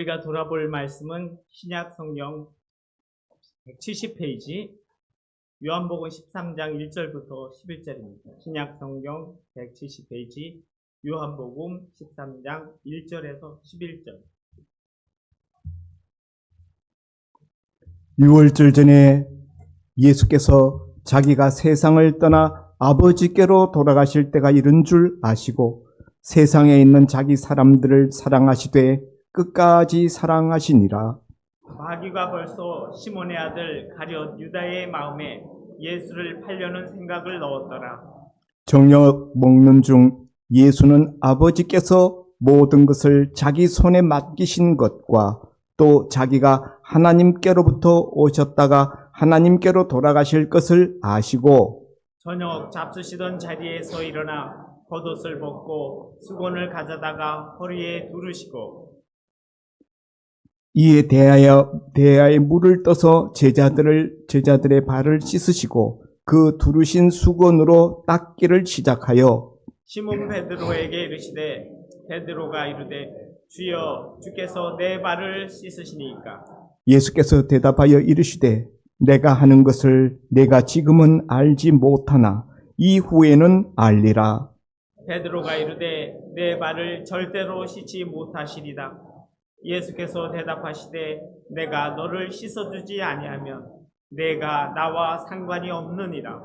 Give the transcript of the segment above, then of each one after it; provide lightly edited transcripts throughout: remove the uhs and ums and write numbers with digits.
우리가 돌아볼 말씀은 신약 성경 170페이지 요한복음 13장 1절부터 11절입니다. 신약 성경 170페이지 요한복음 13장 1절에서 11절. 6월절 전에 예수께서 자기가 세상을 떠나 아버지께로 돌아가실 때가 이른 줄 아시고 세상에 있는 자기 사람들을 사랑하시되 끝까지 사랑하시니라. 마귀가 벌써 시몬의 아들 가룟 유다의 마음에 예수를 팔려는 생각을 넣었더라. 저녁 먹는 중 예수는 아버지께서 모든 것을 자기 손에 맡기신 것과 또 자기가 하나님께로부터 오셨다가 하나님께로 돌아가실 것을 아시고 저녁 잡수시던 자리에서 일어나 겉옷을 벗고 수건을 가져다가 허리에 두르시고 이에 대하여 물을 떠서 제자들의 발을 씻으시고 그 두르신 수건으로 닦기를 시작하여 시몬 베드로에게 이르시되 베드로가 이르되 주여 주께서 내 발을 씻으시니까. 예수께서 대답하여 이르시되 내가 하는 것을 내가 지금은 알지 못하나 이후에는 알리라. 베드로가 이르되 내 발을 절대로 씻지 못하시리다. 예수께서 대답하시되 내가 너를 씻어주지 아니하면 내가 나와 상관이 없느니라.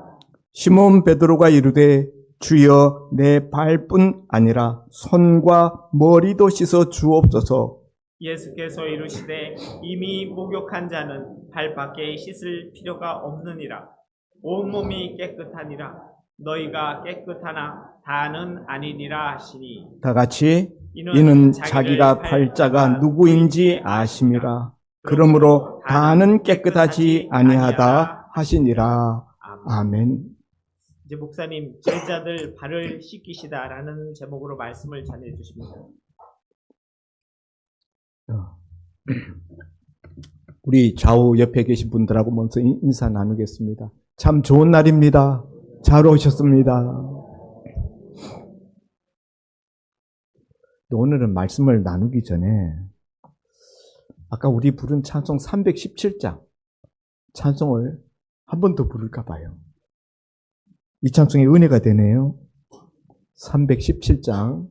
시몬 베드로가 이르되 주여 내 발뿐 아니라 손과 머리도 씻어 주옵소서. 예수께서 이르시되 이미 목욕한 자는 발밖에 씻을 필요가 없느니라. 온몸이 깨끗하니라. 너희가 깨끗하나 다는 아니니라 하시니. 다 같이 이는 자기가 팔자가 누구인지 아심이라. 그러므로 다는 깨끗하지 아니하다 하시니라. 아멘. 이제 목사님 제자들 발을 씻기시다라는 제목으로 말씀을 전해 주십니다. 우리 좌우 옆에 계신 분들하고 먼저 인사 나누겠습니다. 참 좋은 날입니다. 잘 오셨습니다. 오늘은 말씀을 나누기 전에 아까 우리 부른 찬송 317장 찬송을 한 번 더 부를까 봐요. 이 찬송이 은혜가 되네요. 317장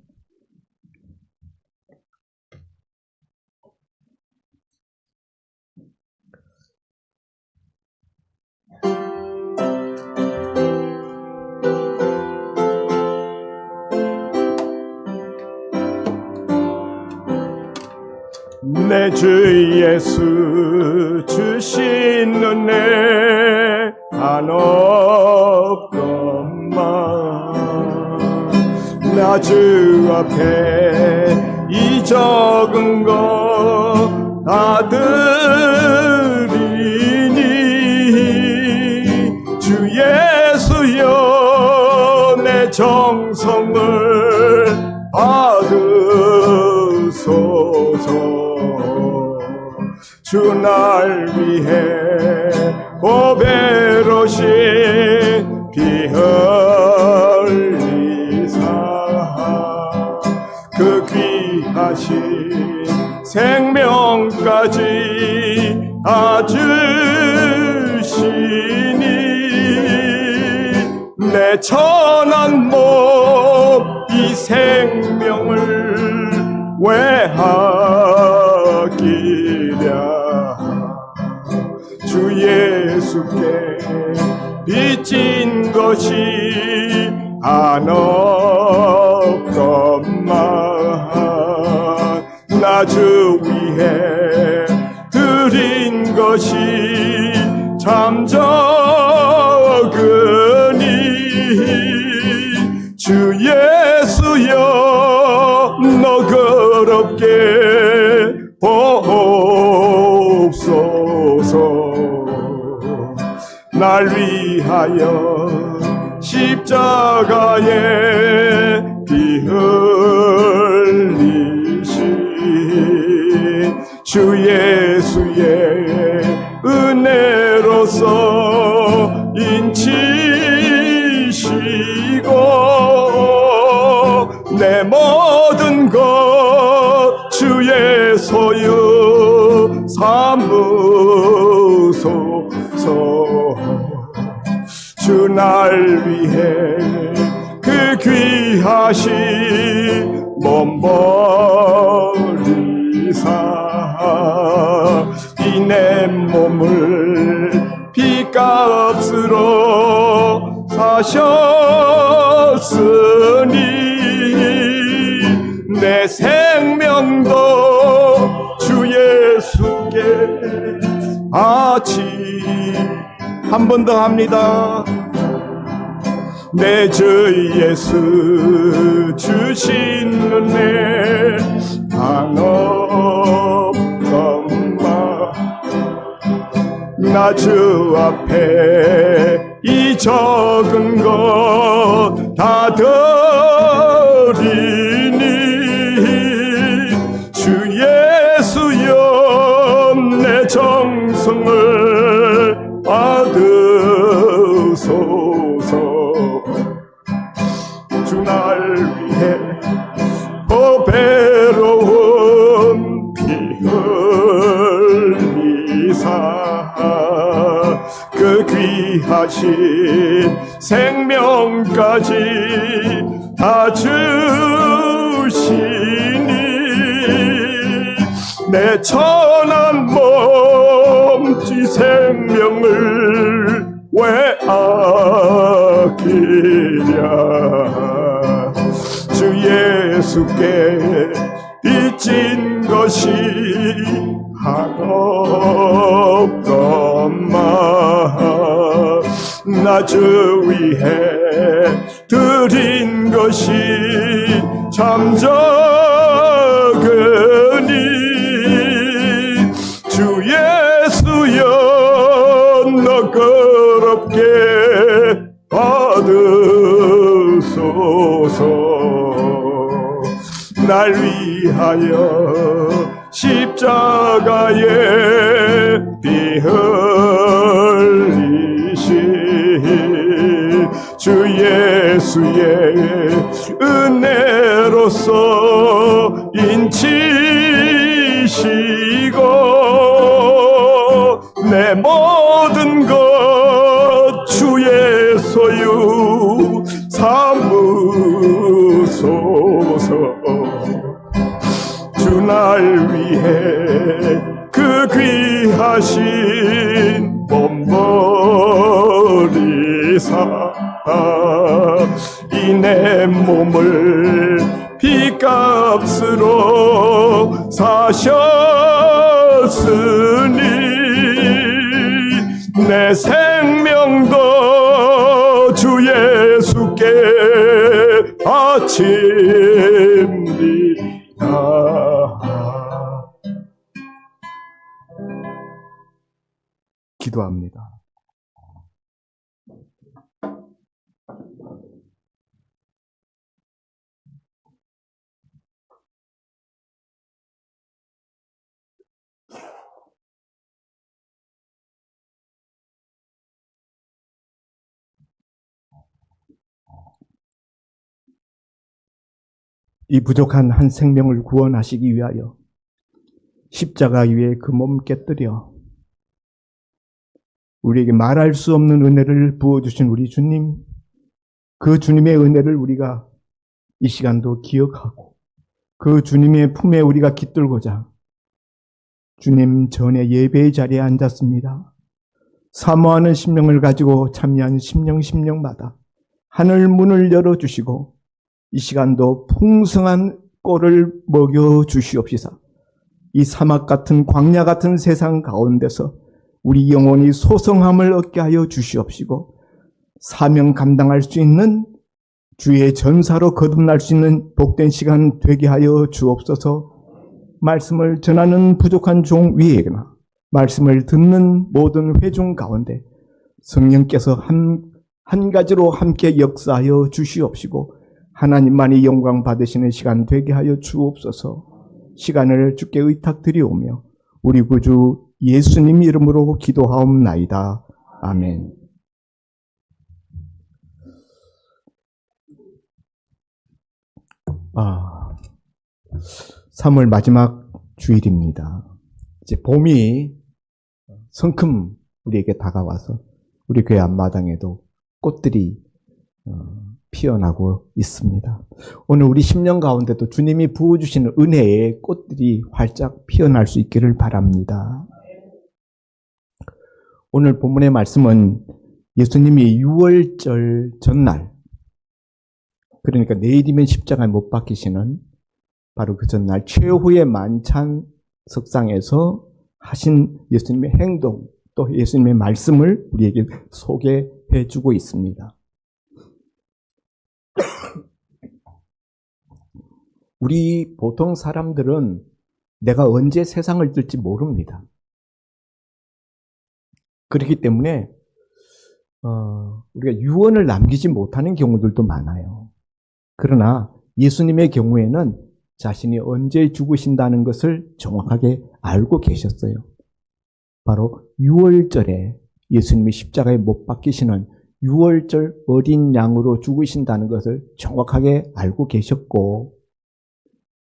내 주 예수 주신 은혜 한없건만 나 주 앞에 이 적은 것 다 드리니 주 예수여 내 정성을 받으소서. 주 날 위해 보배로신 피 흘리사 그 귀하신 생명까지 다 주시니 내 천한 몸 이 생명을 왜 하기랴. 주 예수께 빚진 것이 한없건만 나 주 위해 드린 것이 참 적으니 주 예수여 너그럽게 보옵소서. 날 위하여 십자가에 피 흘리신 주 예수의 은혜로서 인치시고 내 모든 것 주의 소유 삼으소서. 주 날 위해 그 귀하신 몸 버리사 이 내 몸을 피값으로 사셨으니 내 생명도 주 예수께 바치. 한 번 더 합니다. 내 주 예수 주신 은혜 한없건마 나 주 앞에 이 적은 것 다 드리니 주 예수여 내 정성을 받으소서. 주 날 위해 배로운 피 흘리사 그 귀하신 생명까지 다 주시니 내 천한 몸짓 생명을 왜 아끼랴. 주 예수께 빚진 것이 한없건마 나 주 위해 드린 것이 참 적으니 주 예수여 너그럽게 받으소서. 날 위하여 십자가에 피 흘리신 주 예수의 은혜로서 인치시고 내 모든 것 주의 소유 삼으소서. 주 날 위해 그 귀하신 몸 버리사 이 내 몸을 피값으로 사셨으니 내 생명도 주 예수께 바칩니다. 기도합니다. 이 부족한 한 생명을 구원하시기 위하여 십자가 위에 그 몸 깨뜨려 우리에게 말할 수 없는 은혜를 부어주신 우리 주님, 그 주님의 은혜를 우리가 이 시간도 기억하고 그 주님의 품에 우리가 깃들고자 주님 전에 예배의 자리에 앉았습니다. 사모하는 심령을 가지고 참여한 심령마다 하늘 문을 열어주시고 이 시간도 풍성한 꼴을 먹여주시옵시사. 이 사막 같은 광야 같은 세상 가운데서 우리 영혼이 소성함을 얻게 하여 주시옵시고 사명 감당할 수 있는 주의 전사로 거듭날 수 있는 복된 시간 되게 하여 주옵소서. 말씀을 전하는 부족한 종 위에나 말씀을 듣는 모든 회중 가운데 성령께서 한 가지로 함께 역사하여 주시옵시고 하나님만이 영광 받으시는 시간 되게 하여 주옵소서. 시간을 주께 의탁드리오며 우리 구주 예수님 이름으로 기도하옵나이다. 아멘. 3월 마지막 주일입니다. 이제 봄이 성큼 우리에게 다가와서 우리 교회 앞마당에도 꽃들이 피어나고 있습니다. 오늘 우리 10년 가운데도 주님이 부어주시는 은혜의 꽃들이 활짝 피어날 수 있기를 바랍니다. 오늘 본문의 말씀은 예수님이 6월절 전날, 그러니까 내일이면 십자가에 못 박히시는 바로 그 전날 최후의 만찬 석상에서 하신 예수님의 행동, 또 예수님의 말씀을 우리에게 소개해 주고 있습니다. 우리 보통 사람들은 내가 언제 세상을 뜰지 모릅니다. 그렇기 때문에 우리가 유언을 남기지 못하는 경우들도 많아요. 그러나 예수님의 경우에는 자신이 언제 죽으신다는 것을 정확하게 알고 계셨어요. 바로 6월절에 예수님이 십자가에 못 박히시는 6월절 어린 양으로 죽으신다는 것을 정확하게 알고 계셨고,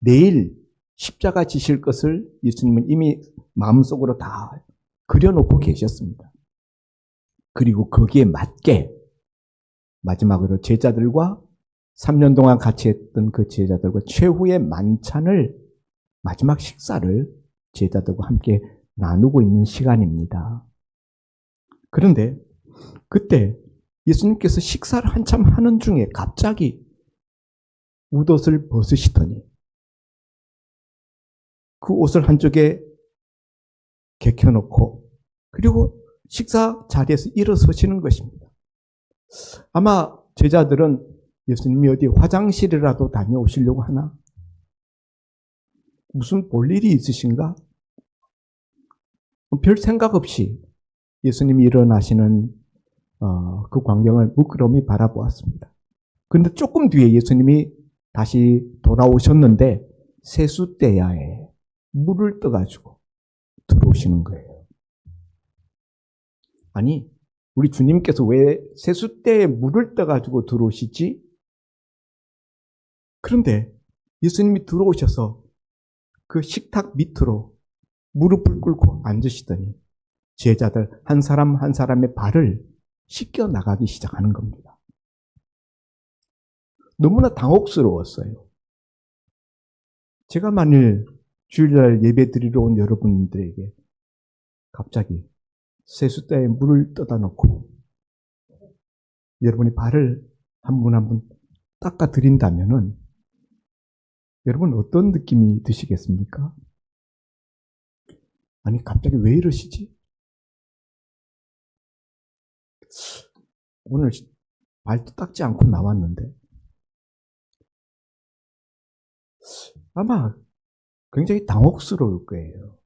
내일 십자가 지실 것을 예수님은 이미 마음속으로 다 그려놓고 계셨습니다. 그리고 거기에 맞게 마지막으로 제자들과 3년 동안 같이 했던 그 제자들과 최후의 만찬을, 마지막 식사를 제자들과 함께 나누고 있는 시간입니다. 그런데 그때 예수님께서 식사를 한참 하는 중에 갑자기 웃옷을 벗으시더니 그 옷을 한쪽에 개켜놓고 그리고 식사 자리에서 일어서시는 것입니다. 아마 제자들은 예수님이 어디 화장실이라도 다녀오시려고 하나? 무슨 볼 일이 있으신가? 별 생각 없이 예수님이 일어나시는 그 광경을 물끄러미 바라보았습니다. 그런데 조금 뒤에 예수님이 다시 돌아오셨는데 세숫대야에 물을 떠가지고 들어오시는 거예요. 아니, 우리 주님께서 왜 세숫대에 물을 떠가지고 들어오시지? 그런데 예수님이 들어오셔서 그 식탁 밑으로 무릎을 꿇고 앉으시더니 제자들 한 사람 한 사람의 발을 씻겨 나가기 시작하는 겁니다. 너무나 당혹스러웠어요. 제가 만일 주일날 예배 드리러 온 여러분들에게 갑자기 세숫대에 물을 떠다 놓고 여러분의 발을 한 분 한 분 닦아 드린다면은 여러분 어떤 느낌이 드시겠습니까? 아니, 갑자기 왜 이러시지? 오늘 발도 닦지 않고 나왔는데 아마 굉장히 당혹스러울 거예요.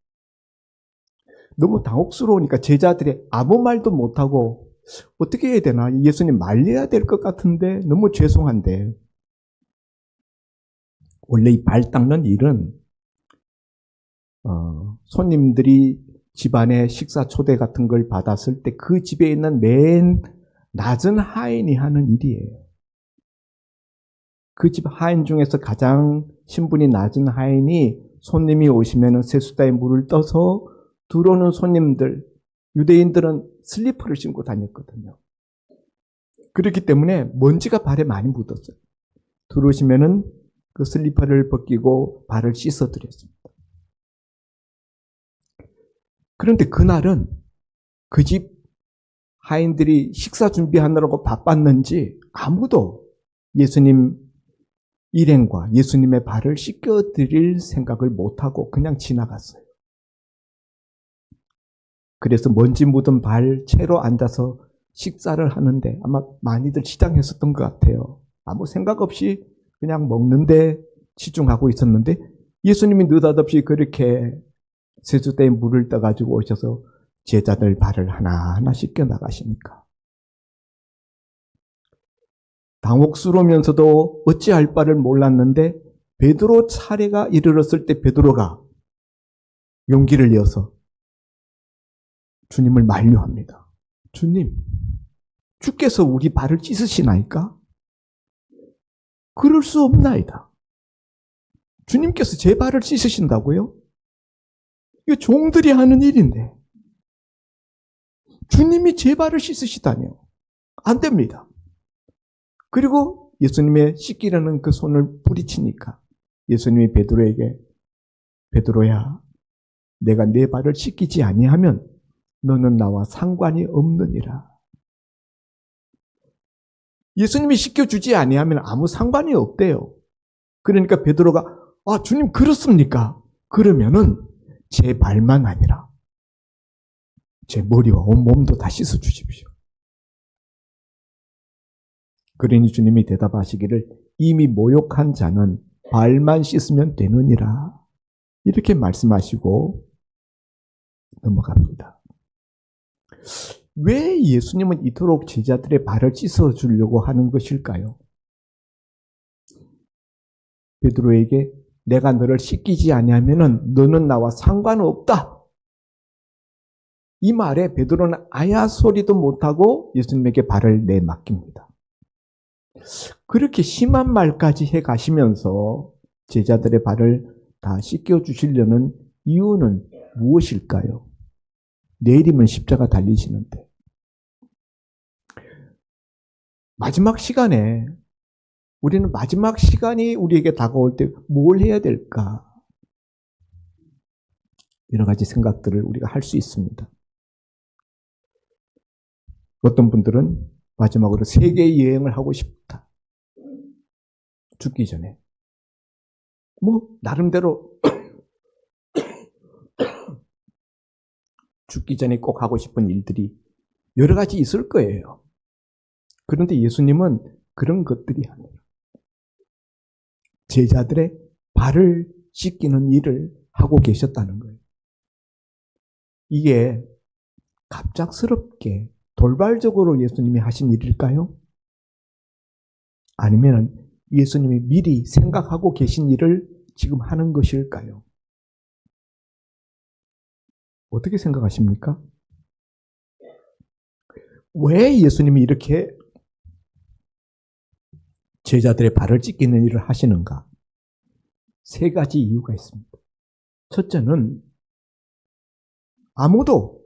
너무 당혹스러우니까 제자들이 아무 말도 못하고 어떻게 해야 되나? 예수님 말려야 될 것 같은데 너무 죄송한데, 원래 이 발 닦는 일은 손님들이 집안에 식사 초대 같은 걸 받았을 때 그 집에 있는 맨 낮은 하인이 하는 일이에요. 그 집 하인 중에서 가장 신분이 낮은 하인이 손님이 오시면 세숫대에 물을 떠서 들어오는 손님들, 유대인들은 슬리퍼를 신고 다녔거든요. 그렇기 때문에 먼지가 발에 많이 묻었어요. 들어오시면은 그 슬리퍼를 벗기고 발을 씻어드렸습니다. 그런데 그날은 그 집 하인들이 식사 준비하느라고 바빴는지 아무도 예수님 일행과 예수님의 발을 씻겨드릴 생각을 못하고 그냥 지나갔어요. 그래서 먼지 묻은 발 채로 앉아서 식사를 하는데 아마 많이들 시장했었던 것 같아요. 아무 생각 없이 그냥 먹는데 치중하고 있었는데 예수님이 느닷없이 그렇게 세숫대에 물을 떠가지고 오셔서 제자들 발을 하나하나 씻겨 나가시니까 당혹스러우면서도 어찌할 바를 몰랐는데 베드로 차례가 이르렀을 때 베드로가 용기를 내어서 주님을 만류합니다. 주님, 주께서 우리 발을 씻으시나이까? 그럴 수 없나이다. 주님께서 제 발을 씻으신다고요? 이거 종들이 하는 일인데 주님이 제 발을 씻으시다니요. 안 됩니다. 그리고 예수님의 씻기라는 그 손을 뿌리치니까 예수님이 베드로에게 베드로야 내가 네 발을 씻기지 아니하면 너는 나와 상관이 없느니라. 예수님이 씻겨주지 아니하면 아무 상관이 없대요. 그러니까 베드로가 아 주님 그렇습니까? 그러면은 제 발만 아니라 제 머리와 온몸도 다 씻어주십시오. 그러니 주님이 대답하시기를 이미 모욕한 자는 발만 씻으면 되느니라. 이렇게 말씀하시고 넘어갑니다. 왜 예수님은 이토록 제자들의 발을 씻어주려고 하는 것일까요? 베드로에게 내가 너를 씻기지 아니하면 너는 나와 상관없다. 이 말에 베드로는 아야 소리도 못하고 예수님에게 발을 내맡깁니다. 그렇게 심한 말까지 해가시면서 제자들의 발을 다 씻겨주시려는 이유는 무엇일까요? 내일이면 십자가 달리시는데 마지막 시간에 우리는 마지막 시간이 우리에게 다가올 때 뭘 해야 될까? 여러 가지 생각들을 우리가 할 수 있습니다. 어떤 분들은 마지막으로 세계 여행을 하고 싶다. 죽기 전에. 나름대로 죽기 전에 꼭 하고 싶은 일들이 여러 가지 있을 거예요. 그런데 예수님은 그런 것들이 아니라 제자들의 발을 씻기는 일을 하고 계셨다는 거예요. 이게 갑작스럽게 돌발적으로 예수님이 하신 일일까요? 아니면 예수님이 미리 생각하고 계신 일을 지금 하는 것일까요? 어떻게 생각하십니까? 왜 예수님이 이렇게 제자들의 발을 찢기는 일을 하시는가? 세 가지 이유가 있습니다. 첫째는 아무도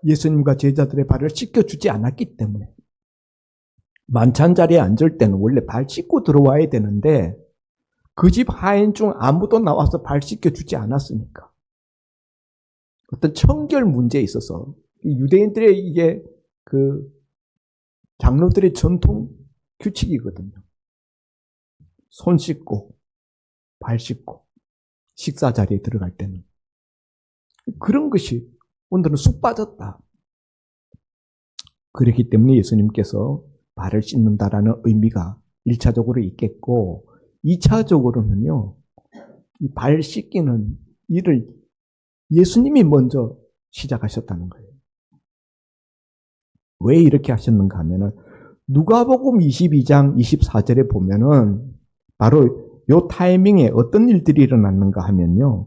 예수님과 제자들의 발을 씻겨주지 않았기 때문에 만찬 자리에 앉을 때는 원래 발 씻고 들어와야 되는데 그 집 하인 중 아무도 나와서 발 씻겨주지 않았으니까 어떤 청결 문제에 있어서 유대인들의 이게 그 장로들의 전통 규칙이거든요. 손 씻고 발 씻고 식사 자리에 들어갈 때는 그런 것이 오늘은 쑥 빠졌다. 그렇기 때문에 예수님께서 발을 씻는다라는 의미가 1차적으로 있겠고 2차적으로는요. 이 발 씻기는 일을 예수님이 먼저 시작하셨다는 거예요. 왜 이렇게 하셨는가 하면은 누가복음 22장 24절에 보면은 바로 요 타이밍에 어떤 일들이 일어났는가 하면요.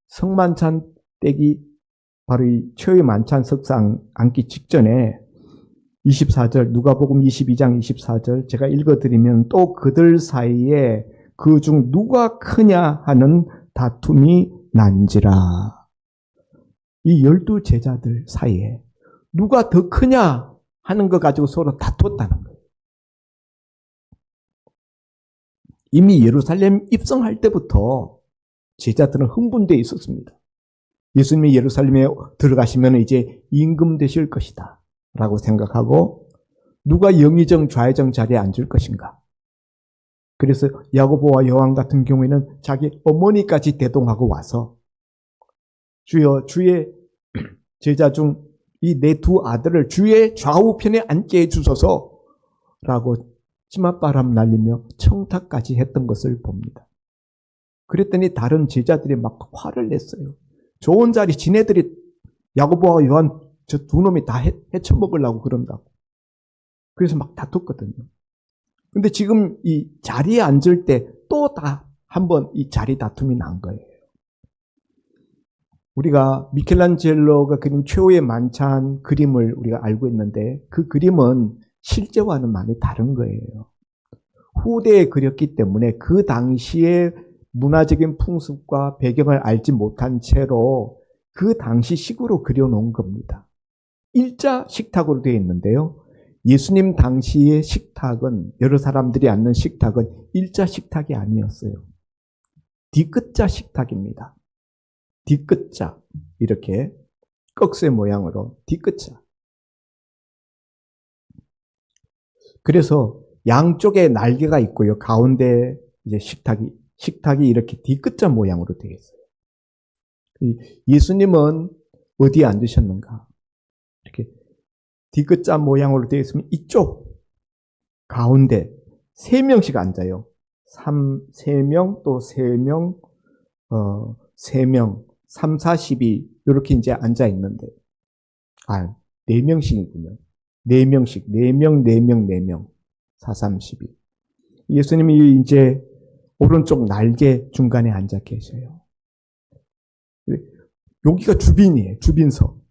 성만찬 때기 바로 이 최후의 만찬 석상 앉기 직전에 24절 누가복음 22장 24절 제가 읽어드리면 또 그들 사이에 그 중 누가 크냐 하는 다툼이 난지라. 이 12 제자들 사이에 누가 더 크냐 하는 것 가지고 서로 다퉜다는 거예요. 이미 예루살렘 입성할 때부터 제자들은 흥분되어 있었습니다. 예수님이 예루살렘에 들어가시면 이제 임금 되실 것이다 라고 생각하고 누가 영의정 좌의정 자리에 앉을 것인가. 그래서 야고보와 요한 같은 경우에는 자기 어머니까지 대동하고 와서 주여 주의 제자 중 이 내 두 아들을 주의 좌우편에 앉게 해주소서 라고 치맛바람 날리며 청탁까지 했던 것을 봅니다. 그랬더니 다른 제자들이 막 화를 냈어요. 좋은 자리 지네들이 야고보와 요한 저 두 놈이 다 헤쳐먹으려고 그런다고. 그래서 막 다퉜거든요. 근데 지금 이 자리에 앉을 때 또 다 한번 이 자리 다툼이 난 거예요. 우리가 미켈란젤로가 그린 최후의 만찬 그림을 우리가 알고 있는데 그 그림은 실제와는 많이 다른 거예요. 후대에 그렸기 때문에 그 당시에 문화적인 풍습과 배경을 알지 못한 채로 그 당시 식으로 그려놓은 겁니다. 일자 식탁으로 되어 있는데요. 예수님 당시의 식탁은, 여러 사람들이 앉는 식탁은 일자 식탁이 아니었어요. 뒤끝자 식탁입니다. 뒤끝자, 이렇게 꺽쇠 모양으로 뒤끝자. 그래서 양쪽에 날개가 있고요. 가운데 이제 식탁이 이렇게 뒤끝자 모양으로 되어 있어요. 예수님은 어디에 앉으셨는가? 이렇게 뒤끝자 모양으로 되어 있으면 이쪽 가운데 3명씩 앉아요. 3명 또 3명, 3명, 3, 4, 12 이렇게 이제 앉아 있는데 4명씩이군요. 4명씩, 4명, 4명, 4명, 4, 3, 12. 예수님이 이제 오른쪽 날개 중간에 앉아 계셔요. 여기가 주빈이에요. 주빈석.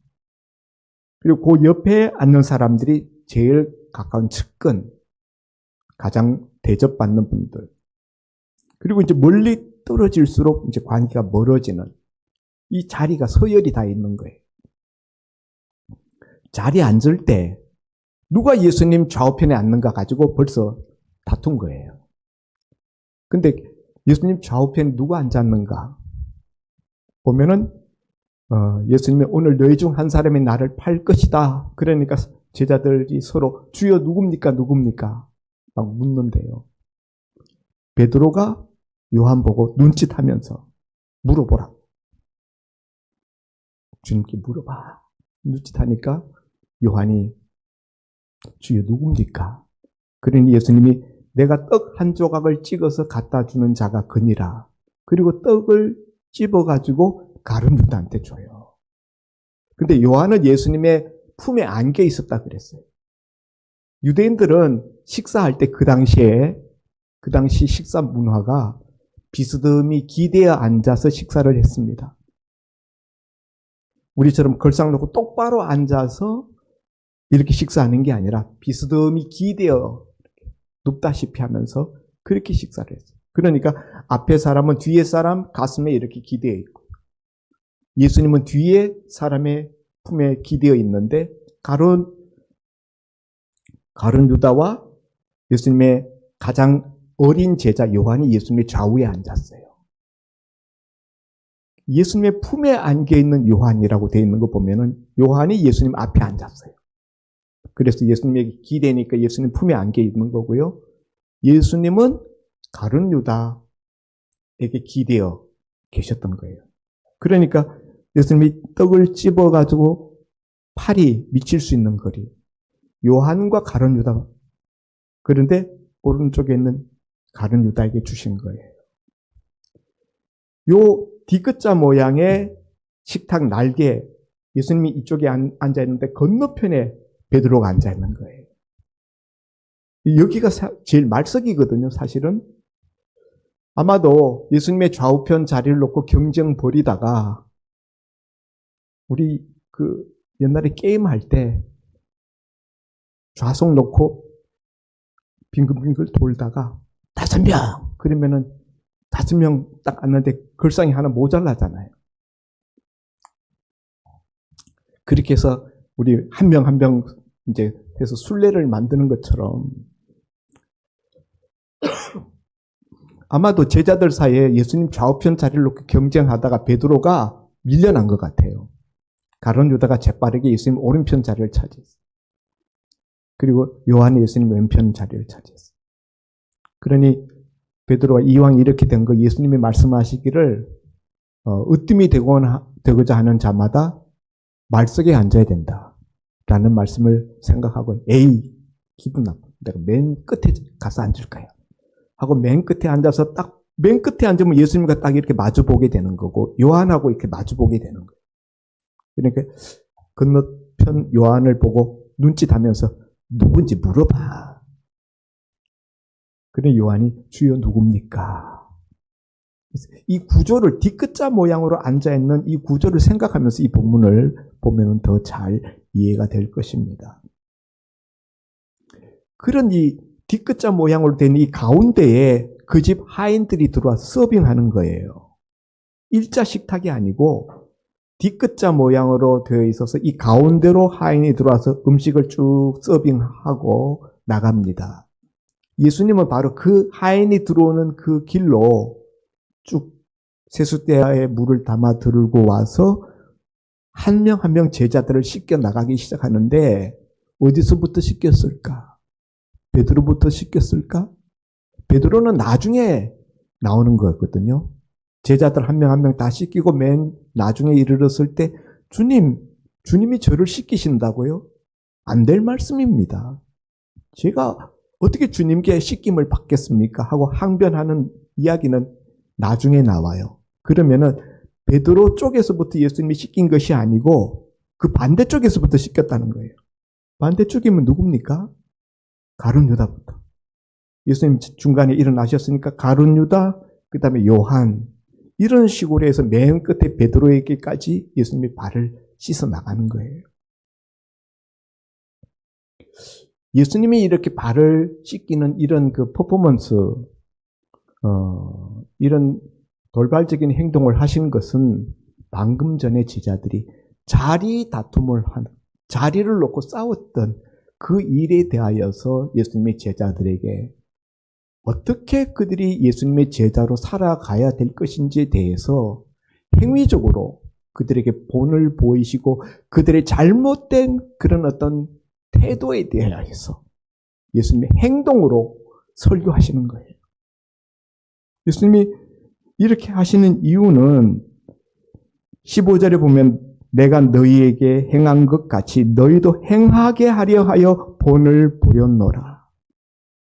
그리고 그 옆에 앉는 사람들이 제일 가까운 측근, 가장 대접받는 분들. 그리고 이제 멀리 떨어질수록 이제 관계가 멀어지는 이 자리가 서열이 다 있는 거예요. 자리에 앉을 때 누가 예수님 좌우편에 앉는가 가지고 벌써 다툰 거예요. 근데 예수님 좌우편에 누가 앉았는가 보면은 예수님이 오늘 너희 중 한 사람이 나를 팔 것이다. 그러니까 제자들이 서로 주여 누굽니까? 누굽니까? 막 묻는데요. 베드로가 요한 보고 눈짓하면서 물어보라. 주님께 물어봐. 눈짓하니까 요한이 주여 누굽니까? 그러니 예수님이 내가 떡 한 조각을 찍어서 갖다 주는 자가 그니라. 그리고 떡을 찝어가지고 가룟 유다한테 줘요. 근데 요한은 예수님의 품에 안겨 있었다 그랬어요. 유대인들은 식사할 때 그 당시 식사 문화가 비스듬히 기대어 앉아서 식사를 했습니다. 우리처럼 걸상 놓고 똑바로 앉아서 이렇게 식사하는 게 아니라 비스듬히 기대어 눕다시피 하면서 그렇게 식사를 했어요. 그러니까 앞에 사람은 뒤에 사람 가슴에 이렇게 기대어 있고 예수님은 뒤에 사람의 품에 기대어 있는데 가룟 유다와 예수님의 가장 어린 제자 요한이 예수님의 좌우에 앉았어요. 예수님의 품에 안겨 있는 요한이라고 되어 있는 거 보면은 요한이 예수님 앞에 앉았어요. 그래서 예수님에게 기대니까 예수님 품에 안겨 있는 거고요. 예수님은 가룟 유다에게 기대어 계셨던 거예요. 그러니까 예수님이 떡을 찝어가지고 팔이 미칠 수 있는 거리. 요한과 가룟 유다. 그런데 오른쪽에 있는 가룟 유다에게 주신 거예요. 요 뒤끝자 모양의 식탁 날개, 예수님이 이쪽에 앉아 있는데 건너편에 베드로가 앉아 있는 거예요. 여기가 제일 말석이거든요, 사실은. 아마도 예수님의 좌우편 자리를 놓고 경쟁 벌이다가 우리 옛날에 게임할 때 좌석 놓고 빙글빙글 돌다가 5명! 그러면은 5명 딱 앉는데 걸상이 하나 모자라잖아요. 그렇게 해서 우리 한 명 한 명 이제 해서 순례를 만드는 것처럼 아마도 제자들 사이에 예수님 좌우편 자리를 놓고 경쟁하다가 베드로가 밀려난 것 같아요. 가룟 유다가 재빠르게 예수님 오른편 자리를 차지했어요. 그리고 요한이 예수님 왼편 자리를 차지했어요. 그러니 베드로가 이왕 이렇게 된 거 예수님이 말씀하시기를 으뜸이 되고자 하는 자마다 말석에 앉아야 된다 라는 말씀을 생각하고 에이 기분 나빠. 내가 맨 끝에 가서 앉을 거야 하고 맨 끝에 앉아서 딱 맨 끝에 앉으면 예수님과 딱 이렇게 마주보게 되는 거고 요한하고 이렇게 마주보게 되는 거예요. 그러니까 건너편 요한을 보고 눈짓하면서 누군지 물어봐. 그래 요한이 주여 누굽니까? 이 구조를 뒤끝자 모양으로 앉아있는 이 구조를 생각하면서 이 본문을 보면 더 잘 이해가 될 것입니다. 그런 이 뒤끝자 모양으로 된 이 가운데에 그 집 하인들이 들어와서 서빙하는 거예요. 일자 식탁이 아니고 D자 모양으로 되어 있어서 이 가운데로 하인이 들어와서 음식을 쭉 서빙하고 나갑니다. 예수님은 바로 그 하인이 들어오는 그 길로 쭉 세숫대야에 물을 담아 들고 와서 한 명 한 명 제자들을 씻겨 나가기 시작하는데 어디서부터 씻겼을까? 베드로부터 씻겼을까? 베드로는 나중에 나오는 거였거든요. 제자들 한 명 한 명 다 씻기고 맨 나중에 이르렀을 때 주님이 저를 씻기신다고요? 안 될 말씀입니다. 제가 어떻게 주님께 씻김을 받겠습니까? 하고 항변하는 이야기는 나중에 나와요. 그러면은 베드로 쪽에서부터 예수님이 씻긴 것이 아니고 그 반대쪽에서부터 씻겼다는 거예요. 반대쪽이면 누굽니까? 가룟 유다부터. 예수님 중간에 일어나셨으니까 가룟 유다, 그 다음에 요한, 이런 식으로 해서 맨 끝에 베드로에게까지 예수님이 발을 씻어 나가는 거예요. 예수님이 이렇게 발을 씻기는 이런 그 퍼포먼스, 이런 돌발적인 행동을 하신 것은 방금 전에 제자들이 자리 다툼을 하는, 자리를 놓고 싸웠던 그 일에 대하여서 예수님이 제자들에게 어떻게 그들이 예수님의 제자로 살아가야 될 것인지에 대해서 행위적으로 그들에게 본을 보이시고 그들의 잘못된 그런 어떤 태도에 대하여서 예수님의 행동으로 설교하시는 거예요. 예수님이 이렇게 하시는 이유는 15절에 보면 내가 너희에게 행한 것 같이 너희도 행하게 하려 하여 본을 보였노라.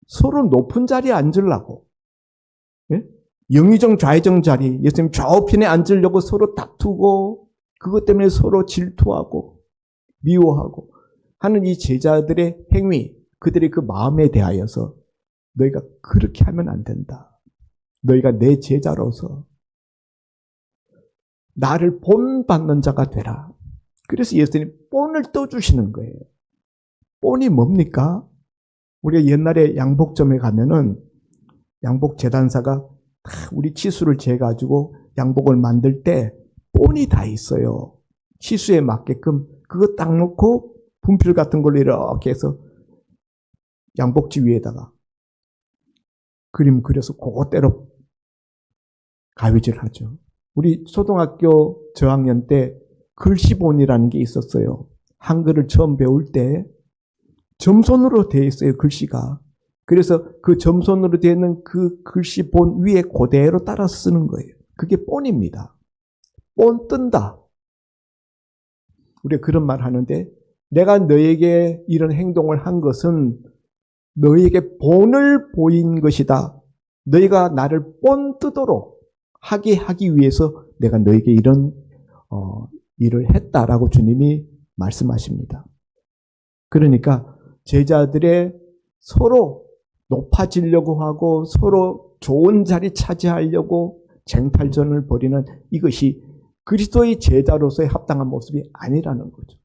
서로 높은 자리에 앉으려고. 예? 영의정 좌의정 자리, 예수님 좌우편에 앉으려고 서로 다투고 그것 때문에 서로 질투하고 미워하고 하는 이 제자들의 행위, 그들의 그 마음에 대하여서 너희가 그렇게 하면 안 된다. 너희가 내 제자로서 나를 본받는 자가 되라. 그래서 예수님이 본을 떠주시는 거예요. 본이 뭡니까? 우리가 옛날에 양복점에 가면은 양복 재단사가 우리 치수를 재가지고 양복을 만들 때 본이 다 있어요. 치수에 맞게끔 그거 딱 놓고 분필 같은 걸로 이렇게 해서 양복지 위에다가 그림 그려서 그거대로 가위질 하죠. 우리 초등학교 저학년 때 글씨본이라는 게 있었어요. 한글을 처음 배울 때 점선으로 되어 있어요, 글씨가. 그래서 그 점선으로 되어 있는 그 글씨본 위에 그대로 따라서 쓰는 거예요. 그게 본입니다. 본 뜬다. 우리가 그런 말 하는데 내가 너에게 이런 행동을 한 것은 너에게 본을 보인 것이다. 너희가 나를 본 뜨도록 하게 하기 위해서 내가 너에게 이런 일을 했다라고 주님이 말씀하십니다. 그러니까 제자들의 서로 높아지려고 하고 서로 좋은 자리 차지하려고 쟁탈전을 벌이는 이것이 그리스도의 제자로서의 합당한 모습이 아니라는 거죠.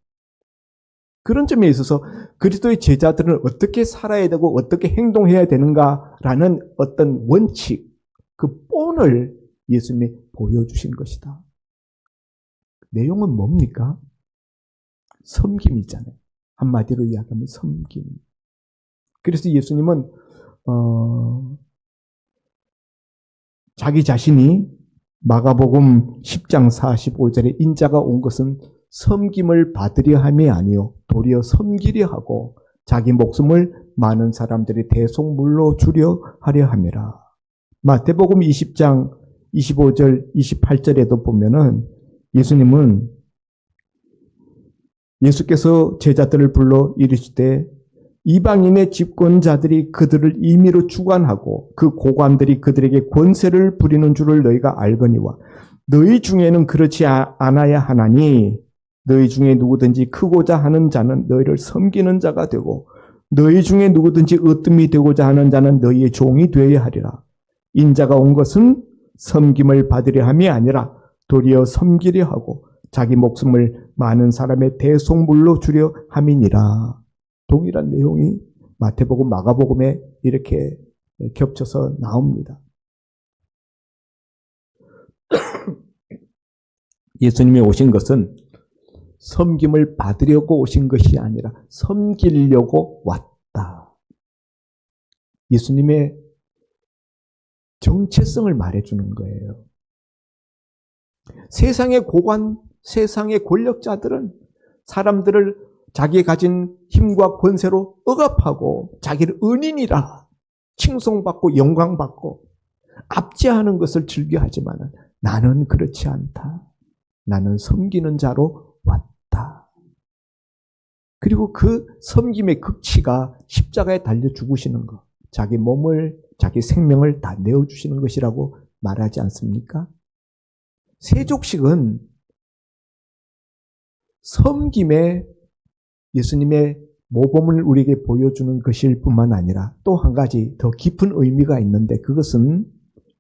그런 점에 있어서 그리스도의 제자들은 어떻게 살아야 되고 어떻게 행동해야 되는가라는 어떤 원칙, 그 본을 예수님이 보여주신 것이다. 내용은 뭡니까? 섬김이잖아요. 한마디로 이야기하면 섬김. 그래서 예수님은 자기 자신이 마가복음 10장 45절에 인자가 온 것은 섬김을 받으려 함이 아니요 도리어 섬기려 하고 자기 목숨을 많은 사람들의 대속물로 주려 하려 함이라. 마태복음 20장 25절 28절에도 보면은 예수께서 제자들을 불러 이르시되 이방인의 집권자들이 그들을 임의로 주관하고 그 고관들이 그들에게 권세를 부리는 줄을 너희가 알거니와 너희 중에는 그렇지 않아야 하나니 너희 중에 누구든지 크고자 하는 자는 너희를 섬기는 자가 되고 너희 중에 누구든지 으뜸이 되고자 하는 자는 너희의 종이 되어야 하리라. 인자가 온 것은 섬김을 받으려 함이 아니라 도리어 섬기려 하고 자기 목숨을 많은 사람의 대속물로 주려 함이니라. 동일한 내용이 마태복음, 마가복음에 이렇게 겹쳐서 나옵니다. 예수님이 오신 것은 섬김을 받으려고 오신 것이 아니라 섬기려고 왔다. 예수님의 정체성을 말해주는 거예요. 세상의 고관, 세상의 권력자들은 사람들을 자기가 가진 힘과 권세로 억압하고 자기를 은인이라 칭송받고 영광받고 압제하는 것을 즐겨하지만 나는 그렇지 않다. 나는 섬기는 자로 왔다. 그리고 그 섬김의 극치가 십자가에 달려 죽으시는 것, 자기 몸을, 자기 생명을 다 내어주시는 것이라고 말하지 않습니까? 세족식은 섬김의 예수님의 모범을 우리에게 보여주는 것일 뿐만 아니라 또 한 가지 더 깊은 의미가 있는데, 그것은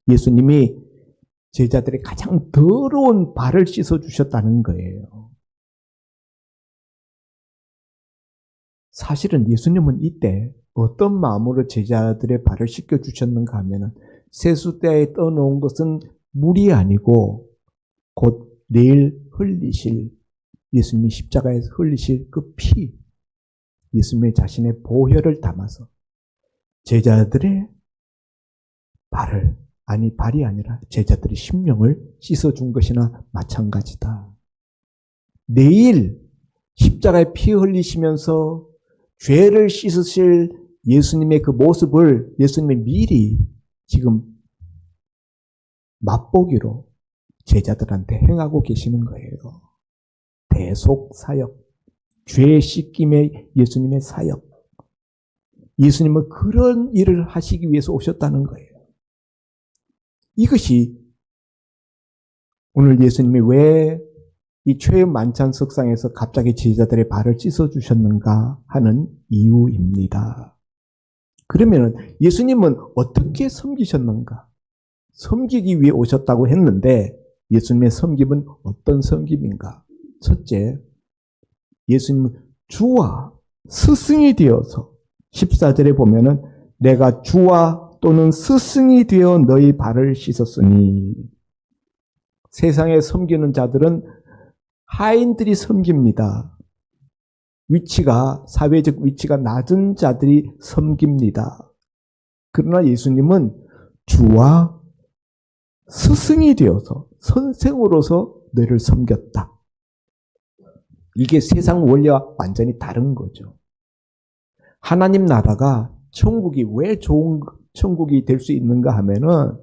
예수님이 제자들의 가장 더러운 발을 씻어주셨다는 거예요. 사실은 예수님은 이때 어떤 마음으로 제자들의 발을 씻겨주셨는가 하면, 세숫대에 떠놓은 것은 물이 아니고 곧 내일 흘리실, 예수님이 십자가에서 흘리실 그 피, 예수님의 자신의 보혈을 담아서 제자들의 발을, 아니 발이 아니라 제자들의 심령을 씻어준 것이나 마찬가지다. 내일 십자가에 피 흘리시면서 죄를 씻으실 예수님의 그 모습을 예수님이 미리 지금 맛보기로 제자들한테 행하고 계시는 거예요. 대속 사역, 죄 씻김의 예수님의 사역. 예수님은 그런 일을 하시기 위해서 오셨다는 거예요. 이것이 오늘 예수님이 왜 이 최후 만찬석상에서 갑자기 제자들의 발을 씻어주셨는가 하는 이유입니다. 그러면 예수님은 어떻게 섬기셨는가? 섬기기 위해 오셨다고 했는데 예수님의 섬김은 어떤 섬김인가? 첫째, 예수님은 주와 스승이 되어서 14절에 보면은 내가 주와 또는 스승이 되어 너희 발을 씻었으니, 세상에 섬기는 자들은 하인들이 섬깁니다. 위치가, 사회적 위치가 낮은 자들이 섬깁니다. 그러나 예수님은 주와 스승이 되어서 선생으로서 너희를 섬겼다. 이게 세상 원리와 완전히 다른 거죠. 하나님 나라가, 천국이 왜 좋은 천국이 될 수 있는가 하면은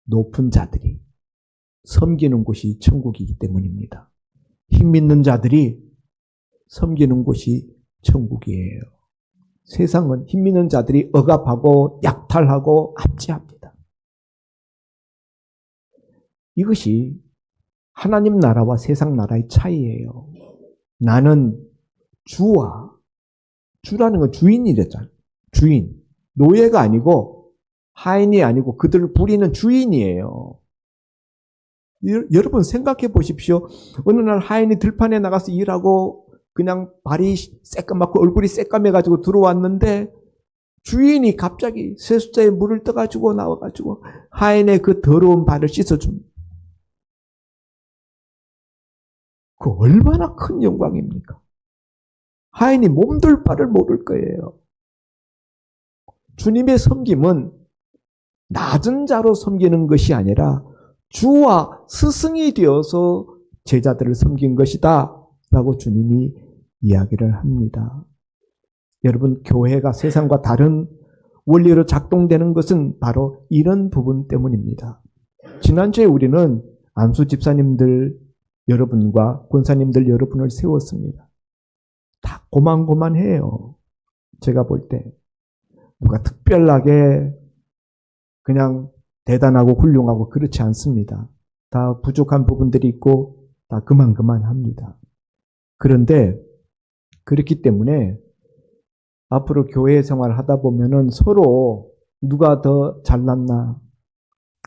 높은 자들이 섬기는 곳이 천국이기 때문입니다. 힘 있는 자들이 섬기는 곳이 천국이에요. 세상은 힘 있는 자들이 억압하고 약탈하고 압제합니다. 이것이 하나님 나라와 세상 나라의 차이예요. 나는 주와, 주라는 건 주인이랬잖아요. 주인. 노예가 아니고 하인이 아니고 그들을 부리는 주인이에요. 여러분 생각해 보십시오. 어느 날 하인이 들판에 나가서 일하고 그냥 발이 새까맣고 얼굴이 새까매가지고 들어왔는데 주인이 갑자기 세숫자에 물을 떠가지고 나와가지고 하인의 그 더러운 발을 씻어줍니다. 그 얼마나 큰 영광입니까? 하인이 몸둘 바를 모를 거예요. 주님의 섬김은 낮은 자로 섬기는 것이 아니라 주와 스승이 되어서 제자들을 섬긴 것이다 라고 주님이 이야기를 합니다. 여러분, 교회가 세상과 다른 원리로 작동되는 것은 바로 이런 부분 때문입니다. 지난주에 우리는 안수 집사님들 여러분과 권사님들 여러분을 세웠습니다. 다 고만고만해요. 제가 볼 때 누가 특별하게 그냥 대단하고 훌륭하고 그렇지 않습니다. 다 부족한 부분들이 있고 다 그만합니다. 그런데 그렇기 때문에 앞으로 교회 생활을 하다 보면은 서로 누가 더 잘났나,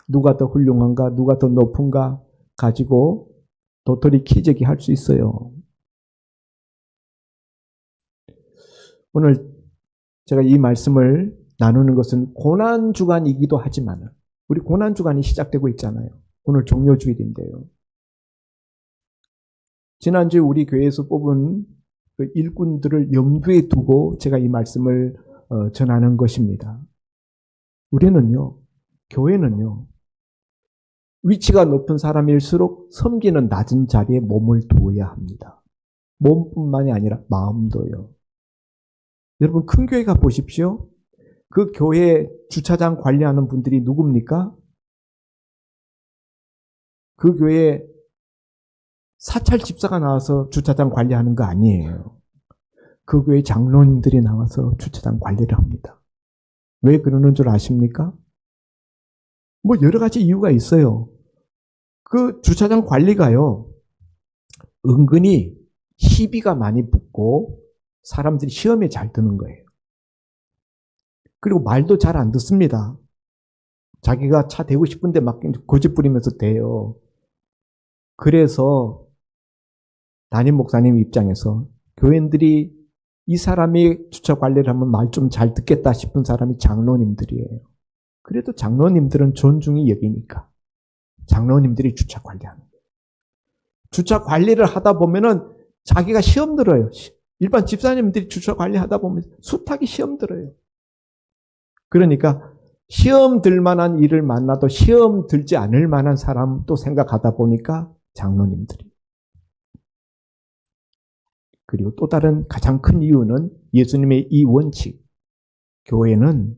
누가 더 훌륭한가, 누가 더 높은가 가지고 도토리 키재기 할 수 있어요. 오늘 제가 이 말씀을 나누는 것은 고난주간이기도 하지만 우리 고난주간이 시작되고 있잖아요. 오늘 종료주일인데요. 지난주에 우리 교회에서 뽑은 그 일꾼들을 염두에 두고 제가 이 말씀을 전하는 것입니다. 우리는요, 교회는요, 위치가 높은 사람일수록 섬기는 낮은 자리에 몸을 두어야 합니다. 몸뿐만이 아니라 마음도요. 여러분, 큰 교회 가 보십시오. 그 교회 주차장 관리하는 분들이 누굽니까? 그 교회 사찰 집사가 나와서 주차장 관리하는 거 아니에요. 그 교회 장로님들이 나와서 주차장 관리를 합니다. 왜 그러는 줄 아십니까? 뭐 여러 가지 이유가 있어요. 그 주차장 관리가요, 은근히 시비가 많이 붙고 사람들이 시험에 잘 드는 거예요. 그리고 말도 잘 안 듣습니다. 자기가 차 대고 싶은데 막 고집 부리면서 대요. 그래서 담임 목사님 입장에서 교인들이 이 사람이 주차 관리를 하면 말 좀 잘 듣겠다 싶은 사람이 장로님들이에요. 그래도 장로님들은 존중이 여기니까 장로님들이 주차 관리하는 거예요. 주차 관리를 하다 보면은 자기가 시험 들어요. 일반 집사님들이 주차 관리하다 보면 수탁이 시험 들어요. 그러니까 시험 들 만한 일을 만나도 시험 들지 않을 만한 사람도 생각하다 보니까 장로님들이. 그리고 또 다른 가장 큰 이유는 예수님의 이 원칙. 교회는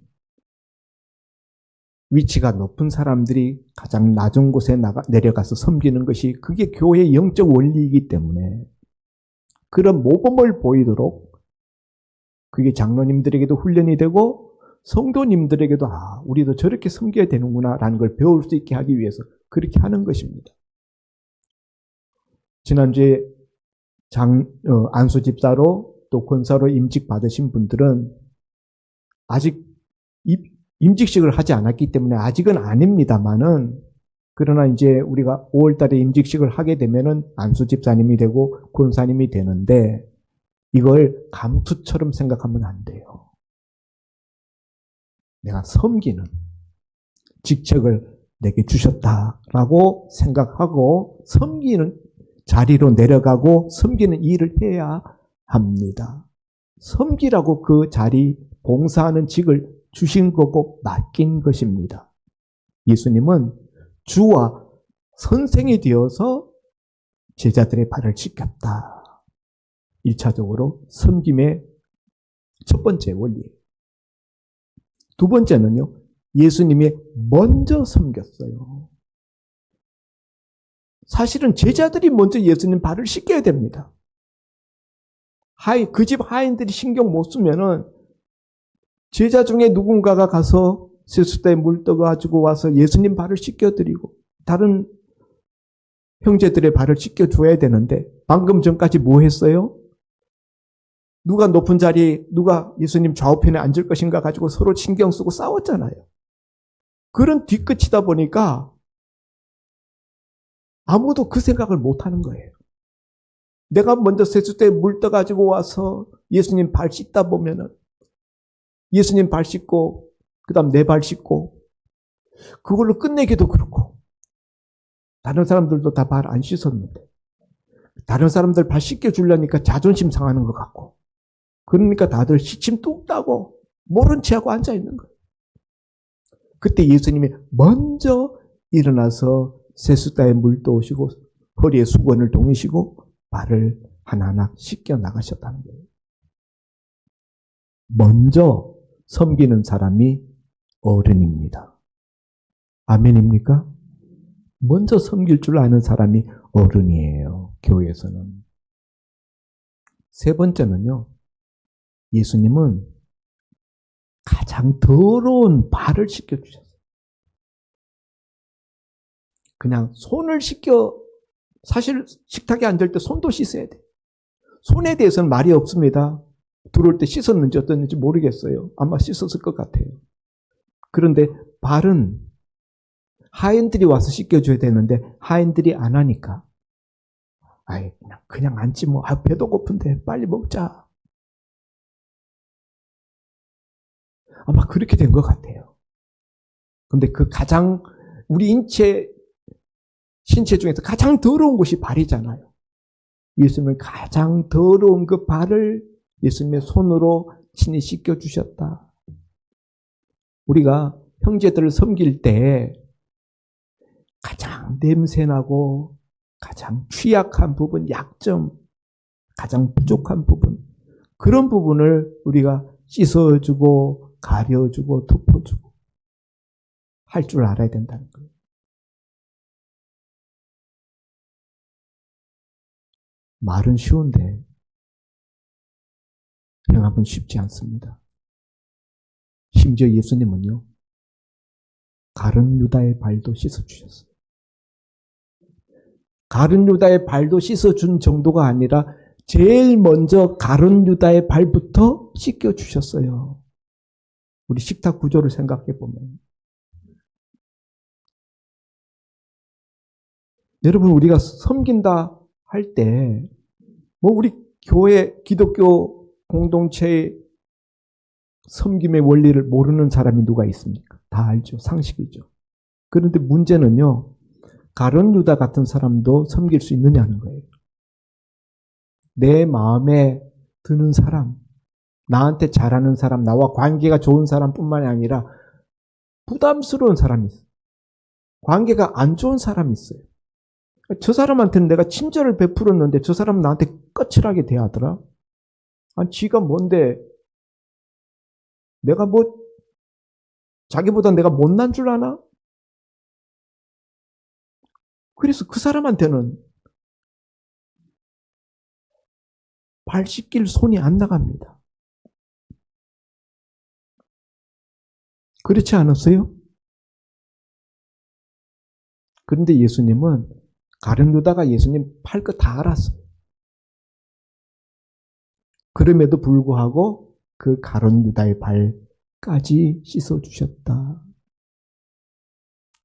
위치가 높은 사람들이 가장 낮은 곳에 내려가서 섬기는 것이 그게 교회의 영적 원리이기 때문에 그런 모범을 보이도록 그게 장로님들에게도 훈련이 되고 성도님들에게도 우리도 저렇게 섬겨야 되는구나 라는 걸 배울 수 있게 하기 위해서 그렇게 하는 것입니다. 지난주에 안수 집사로 또 권사로 임직 받으신 분들은 아직 임직식을 하지 않았기 때문에 아직은 아닙니다만은 그러나 이제 우리가 5월 달에 임직식을 하게 되면은 안수 집사님이 되고 권사님이 되는데 이걸 감투처럼 생각하면 안 돼요. 내가 섬기는 직책을 내게 주셨다라고 생각하고 섬기는 자리로 내려가고 섬기는 일을 해야 합니다. 섬기라고 그 자리 봉사하는 직을 주신 거고 맡긴 것입니다. 예수님은 주와 선생이 되어서 제자들의 발을 씻겼다. 1차적으로 섬김의 첫 번째 원리예요. 두 번째는요, 예수님이 먼저 섬겼어요. 사실은 제자들이 먼저 예수님 발을 씻겨야 됩니다. 그 집 하인들이 신경 못 쓰면은 제자 중에 누군가가 가서 세숫대에 물 떠가지고 와서 예수님 발을 씻겨드리고 다른 형제들의 발을 씻겨줘야 되는데 방금 전까지 뭐 했어요? 누가 높은 자리에 누가 예수님 좌우편에 앉을 것인가 가지고 서로 신경 쓰고 싸웠잖아요. 그런 뒤끝이다 보니까 아무도 그 생각을 못하는 거예요. 내가 먼저 세숫대에 물 떠가지고 와서 예수님 발 씻다 보면은 예수님 발 씻고 그 다음 내 발 씻고 그걸로 끝내기도 그렇고 다른 사람들도 다 발 안 씻었는데 다른 사람들 발 씻겨주려니까 자존심 상하는 것 같고 그러니까 다들 시침 뚝 따고 모른 체하고 앉아있는 거예요. 그때 예수님이 먼저 일어나서 세숫다에 물 떠오시고 허리에 수건을 동이시고 발을 하나하나 씻겨 나가셨다는 거예요. 먼저 섬기는 사람이 어른입니다. 아멘입니까? 먼저 섬길 줄 아는 사람이 어른이에요. 교회에서는. 세 번째는요. 예수님은 가장 더러운 발을 씻겨주셨어요. 그냥 손을 사실 식탁에 앉을 때 손도 씻어야 돼요. 손에 대해서는 말이 없습니다. 들어올 때 씻었는지 어땠는지 모르겠어요. 아마 씻었을 것 같아요. 그런데 발은 하인들이 와서 씻겨줘야 되는데 하인들이 안 하니까 그냥 앉지 뭐. 배도 고픈데 빨리 먹자. 아마 그렇게 된 것 같아요. 근데 그 가장 우리 신체 중에서 가장 더러운 곳이 발이잖아요. 예수님은 가장 더러운 그 발을 예수님의 손으로 친히 씻겨주셨다. 우리가 형제들을 섬길 때 가장 냄새나고 가장 취약한 부분, 약점, 가장 부족한 부분, 그런 부분을 우리가 씻어주고 가려주고 덮어주고 할 줄 알아야 된다는 거예요. 말은 쉬운데 행함은 쉽지 않습니다. 심지어 예수님은요, 가룟 유다의 발도 씻어주셨어요. 가룟 유다의 발도 씻어준 정도가 아니라 제일 먼저 가룟 유다의 발부터 씻겨주셨어요. 우리 식탁 구조를 생각해 보면. 여러분, 우리가 섬긴다 할 때, 우리 교회, 기독교 공동체의 섬김의 원리를 모르는 사람이 누가 있습니까? 다 알죠. 상식이죠. 그런데 문제는요, 가룟 유다 같은 사람도 섬길 수 있느냐는 거예요. 내 마음에 드는 사람, 나한테 잘하는 사람, 나와 관계가 좋은 사람뿐만이 아니라 부담스러운 사람이 있어요. 관계가 안 좋은 사람이 있어요. 저 사람한테는 내가 친절을 베풀었는데 저 사람은 나한테 거칠하게 대하더라. 아니, 지가 뭔데, 내가 자기보다 내가 못난 줄 아나? 그래서 그 사람한테는 발 씻길 손이 안 나갑니다. 그렇지 않았어요? 그런데 예수님은 가룟 유다가 예수님 팔 거 다 알았어요. 그럼에도 불구하고 그 가룟 유다의 발까지 씻어주셨다.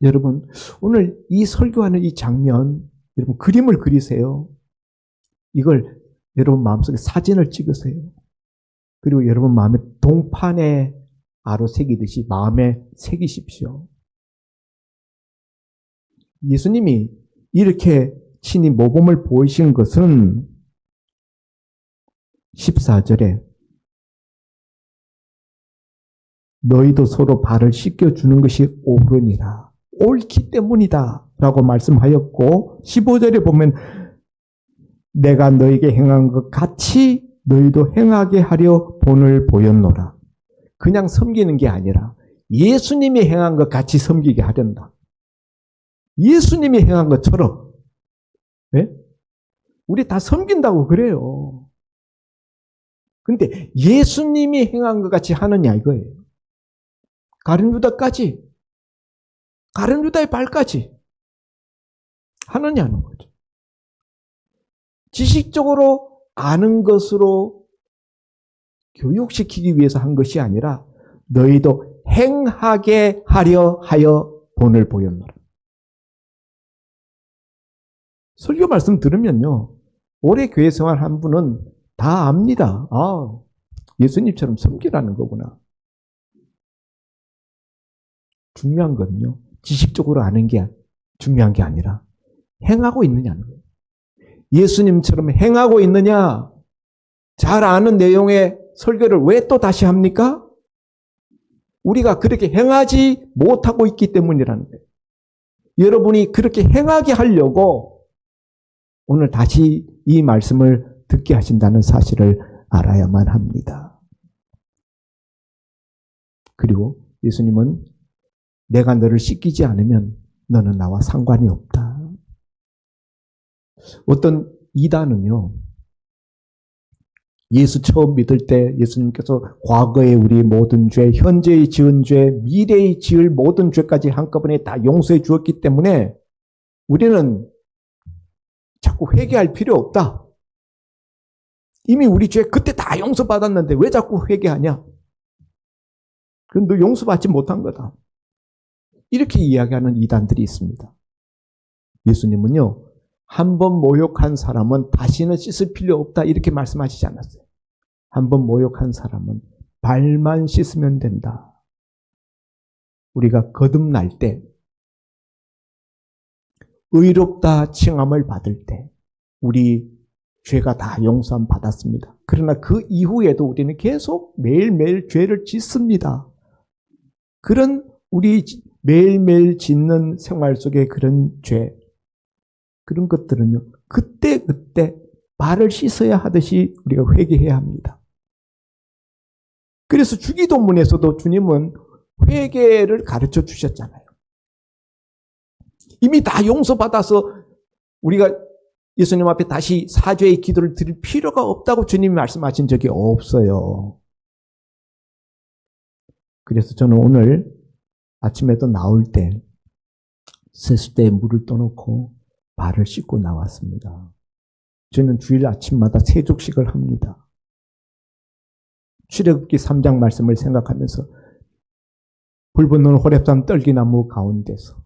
여러분, 오늘 이 설교하는 이 장면, 여러분 그림을 그리세요. 이걸 여러분 마음속에 사진을 찍으세요. 그리고 여러분 마음에 동판에 아로 새기듯이 마음에 새기십시오. 예수님이 이렇게 친히 모범을 보이신 것은 14절에 너희도 서로 발을 씻겨주는 것이 옳으니라. 옳기 때문이다 라고 말씀하였고, 15절에 보면 내가 너에게 행한 것 같이 너희도 행하게 하려 본을 보였노라. 그냥 섬기는 게 아니라 예수님이 행한 것 같이 섬기게 하련다. 예수님이 행한 것처럼. 네? 우리 다 섬긴다고 그래요. 근데 예수님이 행한 것 같이 하느냐 이거예요. 가룟 유다까지, 가룟 유다의 발까지 하느냐는 거죠. 지식적으로 아는 것으로 교육시키기 위해서 한 것이 아니라 너희도 행하게 하려 하여 본을 보였노라. 설교 말씀 들으면요, 오래 교회 생활한 분은 다 압니다. 아, 예수님처럼 섬기라는 거구나. 중요한 건요, 지식적으로 아는 게 중요한 게 아니라 행하고 있느냐는 거예요. 예수님처럼 행하고 있느냐? 잘 아는 내용의 설교를 왜 또 다시 합니까? 우리가 그렇게 행하지 못하고 있기 때문이라는 거예요. 여러분이 그렇게 행하게 하려고 오늘 다시 이 말씀을 듣게 하신다는 사실을 알아야만 합니다. 그리고 예수님은 내가 너를 씻기지 않으면 너는 나와 상관이 없다. 어떤 이단은요, 예수 처음 믿을 때 예수님께서 과거의 우리 모든 죄, 현재의 지은 죄, 미래의 지을 모든 죄까지 한꺼번에 다 용서해 주었기 때문에 우리는 자꾸 회개할 필요 없다. 이미 우리 죄 그때 다 용서받았는데 왜 자꾸 회개하냐? 그건 너 용서받지 못한 거다. 이렇게 이야기하는 이단들이 있습니다. 예수님은요, 한 번 모욕한 사람은 다시는 씻을 필요 없다 이렇게 말씀하시지 않았어요. 한 번 모욕한 사람은 발만 씻으면 된다. 우리가 거듭날 때, 의롭다 칭함을 받을 때 우리 죄가 다 용서함 받았습니다. 그러나 그 이후에도 우리는 계속 매일매일 죄를 짓습니다. 그런 우리 매일매일 짓는 생활 속의 그런 죄, 그런 것들은요, 그때그때 발을 씻어야 하듯이 우리가 회개해야 합니다. 그래서 주기도문에서도 주님은 회개를 가르쳐 주셨잖아요. 이미 다 용서받아서 우리가 예수님 앞에 다시 사죄의 기도를 드릴 필요가 없다고 주님이 말씀하신 적이 없어요. 그래서 저는 오늘 아침에도 나올 때 세수대에 물을 떠놓고 발을 씻고 나왔습니다. 저는 주일 아침마다 세족식을 합니다. 출애굽기 3장 말씀을 생각하면서 불 붙는 호렙산 떨기나무 가운데서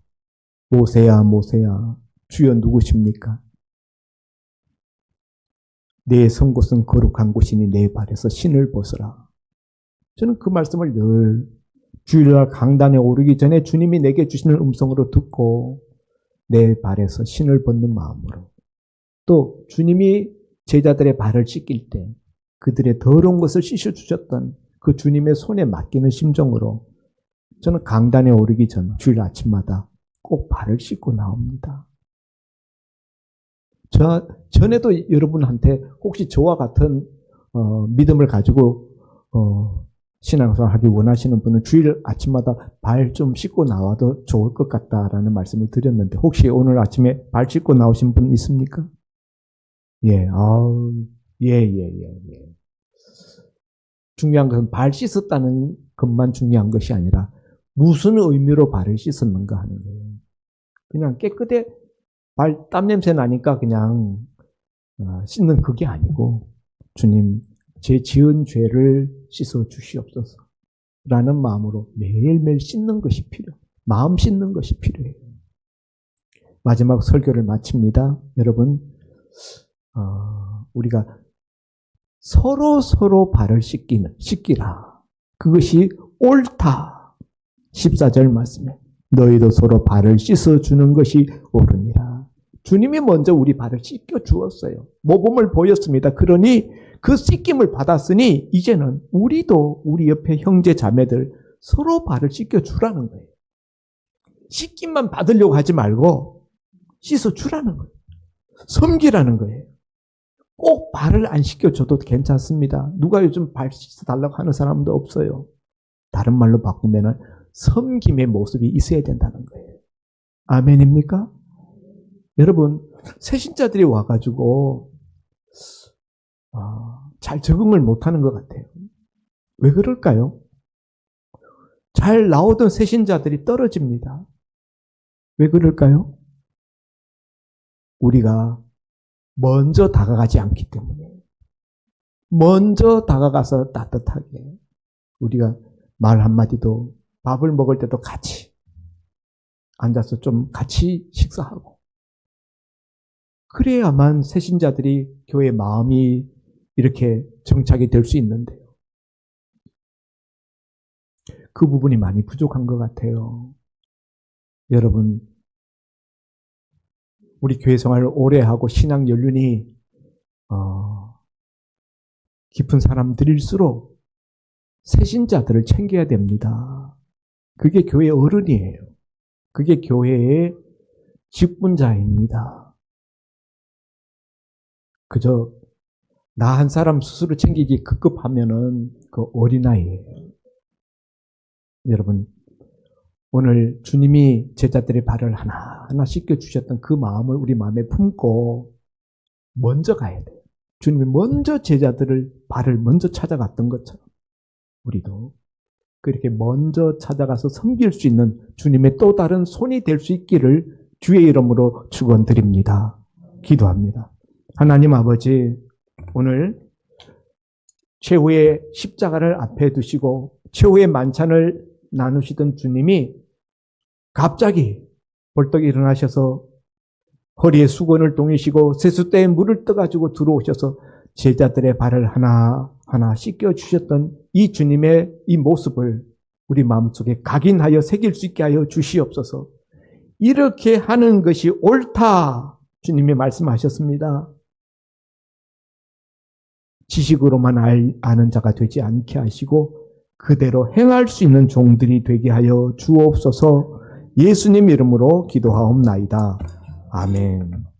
모세야 모세야 주여 누구십니까? 내 선 곳은 거룩한 곳이니 내 발에서 신을 벗으라. 저는 그 말씀을 늘 주일날 강단에 오르기 전에 주님이 내게 주시는 음성으로 듣고 내 발에서 신을 벗는 마음으로, 또 주님이 제자들의 발을 씻길 때 그들의 더러운 것을 씻어주셨던 그 주님의 손에 맡기는 심정으로 저는 강단에 오르기 전 주일 아침마다 꼭 발을 씻고 나옵니다. 전에도 여러분한테 혹시 저와 같은 믿음을 가지고 신앙생활 하기 원하시는 분은 주일 아침마다 발 좀 씻고 나와도 좋을 것 같다라는 말씀을 드렸는데 혹시 오늘 아침에 발 씻고 나오신 분 있습니까? 예, 예. 중요한 것은 발 씻었다는 것만 중요한 것이 아니라 무슨 의미로 발을 씻었는가 하는 거예요. 그냥 깨끗해 발 땀 냄새 나니까 그냥 씻는 그게 아니고 주님 제 지은 죄를 씻어 주시옵소서 라는 마음으로 매일매일 씻는 것이 필요해요. 마음 씻는 것이 필요해요. 마지막 설교를 마칩니다. 여러분 우리가 서로 발을 씻기라. 그것이 옳다. 14절 말씀에 너희도 서로 발을 씻어주는 것이 옳으니라. 주님이 먼저 우리 발을 씻겨 주었어요. 모범을 보였습니다. 그러니 그 씻김을 받았으니 이제는 우리도 우리 옆에 형제 자매들 서로 발을 씻겨 주라는 거예요. 씻김만 받으려고 하지 말고 씻어 주라는 거예요. 섬기라는 거예요. 꼭 발을 안 씻겨줘도 괜찮습니다. 누가 요즘 발 씻어달라고 하는 사람도 없어요. 다른 말로 바꾸면 섬김의 모습이 있어야 된다는 거예요. 아멘입니까? 여러분, 새신자들이 와가지고 잘 적응을 못하는 것 같아요. 왜 그럴까요? 잘 나오던 새신자들이 떨어집니다. 왜 그럴까요? 우리가 먼저 다가가지 않기 때문에, 먼저 다가가서 따뜻하게 우리가 말 한마디도 밥을 먹을 때도 같이 앉아서 좀 같이 식사하고, 그래야만 새신자들이 교회 마음이 이렇게 정착이 될 수 있는데요. 그 부분이 많이 부족한 것 같아요. 여러분, 우리 교회 생활을 오래 하고 신앙 연륜이 깊은 사람들일수록 새신자들을 챙겨야 됩니다. 그게 교회의 어른이에요. 그게 교회의 직분자입니다. 그저 나 한 사람 스스로 챙기기 급급하면은 그 어린아이예요. 여러분, 오늘 주님이 제자들의 발을 하나하나 씻겨주셨던 그 마음을 우리 마음에 품고 먼저 가야 돼요. 주님이 먼저 제자들을 발을 먼저 찾아갔던 것처럼 우리도 그렇게 먼저 찾아가서 섬길 수 있는 주님의 또 다른 손이 될 수 있기를 주의 이름으로 축원드립니다. 기도합니다. 하나님 아버지, 오늘 최후의 십자가를 앞에 두시고 최후의 만찬을 나누시던 주님이 갑자기 벌떡 일어나셔서 허리에 수건을 동이시고 세숫대에 물을 떠가지고 들어오셔서 제자들의 발을 하나하나 씻겨주셨던 이 주님의 이 모습을 우리 마음속에 각인하여 새길 수 있게 하여 주시옵소서. 이렇게 하는 것이 옳다. 주님이 말씀하셨습니다. 지식으로만 아는 자가 되지 않게 하시고 그대로 행할 수 있는 종들이 되게 하여 주옵소서. 예수님 이름으로 기도하옵나이다. 아멘.